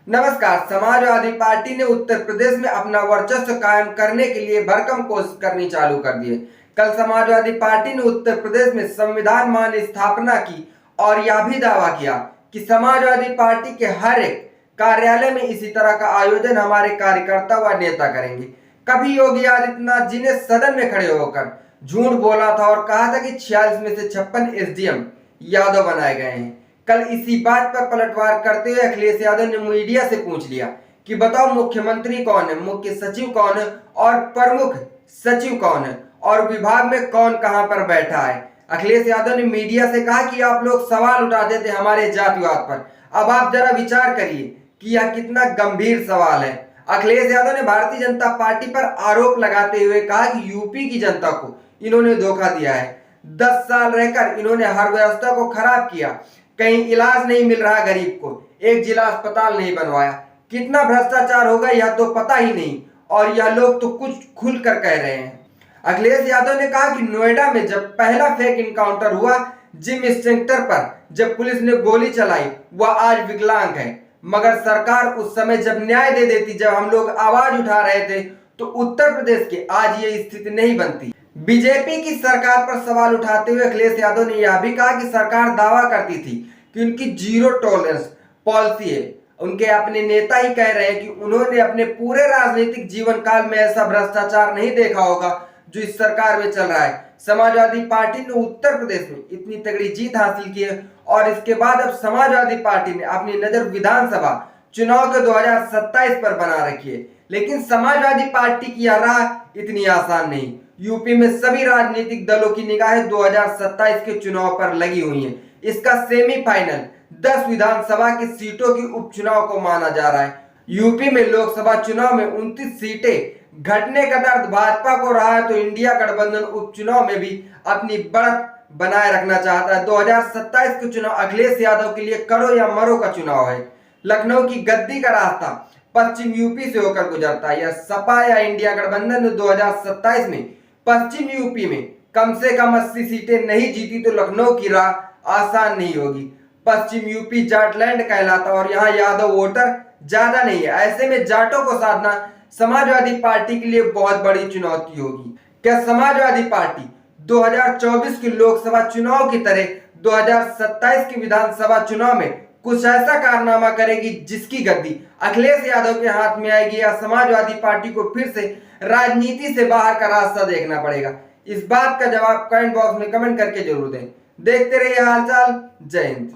नमस्कार। समाजवादी पार्टी ने उत्तर प्रदेश में अपना वर्चस्व कायम करने के लिए भरकम कोशिश करनी चालू कर दी है। कल समाजवादी पार्टी ने उत्तर प्रदेश में संविधान मान्य स्थापना की और यह भी दावा किया कि समाजवादी पार्टी के हर एक कार्यालय में इसी तरह का आयोजन हमारे कार्यकर्ता व नेता करेंगे। कभी योगी आदित्यनाथ जी ने सदन में खड़े होकर झूठ बोला था और कहा था कि 46 में से 56 एसडीएम यादव बनाए गए हैं। कल इसी बात पर पलटवार करते हुए अखिलेश यादव ने मीडिया से पूछ लिया कि बताओ मुख्यमंत्री कौन है, मुख्य सचिव कौन है और प्रमुख सचिव कौन है और विभाग में कौन कहां पर बैठा है। अखिलेश यादव ने मीडिया से कहा कि आप लोग सवाल उठा देते हमारे जातिवाद पर। अब आप जरा विचार करिए कि यह कितना गंभीर सवाल है। अखिलेश यादव ने भारतीय जनता पार्टी पर आरोप लगाते हुए कहा कि यूपी की जनता को इन्होंने धोखा दिया है। 10 साल रहकर इन्होंने हर व्यवस्था को खराब किया, कहीं इलाज नहीं मिल रहा गरीब को, एक जिला अस्पताल नहीं बनवाया। कितना भ्रष्टाचार होगा यह तो पता ही नहीं और यह लोग तो कुछ खुलकर कह रहे हैं। अखिलेश यादव ने कहा कि नोएडा में जब पहला फेक इनकाउंटर हुआ, जिम इंस्पेक्टर पर जब पुलिस ने गोली चलाई, वह आज विकलांग है, मगर सरकार उस समय जब न्याय दे देती, जब हम लोग आवाज उठा रहे थे, तो उत्तर प्रदेश की आज ये स्थिति नहीं बनती। बीजेपी की सरकार पर सवाल उठाते हुए अखिलेश यादव ने यह भी कहा कि सरकार दावा करती थी कि उनकी जीरो टॉलरेंस पॉलिसी है। उनके अपने नेता ही कह रहे हैं कि उन्होंने अपने पूरे राजनीतिक जीवन काल में ऐसा भ्रष्टाचार नहीं देखा होगा जो इस सरकार में चल रहा है। समाजवादी पार्टी ने उत्तर प्रदेश में इतनी तगड़ी जीत हासिल की है और इसके बाद अब समाजवादी पार्टी ने अपनी नजर विधानसभा चुनाव के 2027 पर बना रखी है। लेकिन समाजवादी पार्टी की यह राह इतनी आसान नहीं। यूपी में सभी राजनीतिक दलों की निगाहें 2027 के चुनाव पर लगी हुई हैं। इसका सेमीफाइनल 10 विधानसभा की सीटों की उपचुनाव को माना जा रहा है। यूपी में लोकसभा चुनाव में 29 सीटें घटने का दर्द भाजपा को रहा है, तो इंडिया गठबंधन उपचुनाव में भी अपनी बढ़त बनाए रखना चाहता है। 2027 के चुनाव अखिलेश यादव के लिए करो या मरो का चुनाव है। लखनऊ की गद्दी का रास्ता पश्चिम यूपी से होकर गुजरता है। यह सपा या इंडिया गठबंधन ने 2027 में पश्चिम यूपी में कम से कम 80 सीटें नहीं जीती तो लखनऊ की राह आसान नहीं होगी। पश्चिम यूपी जाटलैंड कहलाता और यहाँ यादव वोटर ज्यादा नहीं है। ऐसे में जाटों को साधना समाजवादी पार्टी के लिए बहुत बड़ी चुनौती होगी। क्या समाजवादी पार्टी 2024 के लोकसभा चुनाव की तरह 2027 के विधानसभा चुनाव में कुछ ऐसा कारनामा करेगी जिसकी गद्दी अखिलेश यादव के हाथ में आएगी, या समाजवादी पार्टी को फिर से राजनीति से बाहर का रास्ता देखना पड़ेगा? इस बात का जवाब कमेंट बॉक्स में कमेंट करके जरूर दें। देखते रहिए हालचाल। जय हिंद।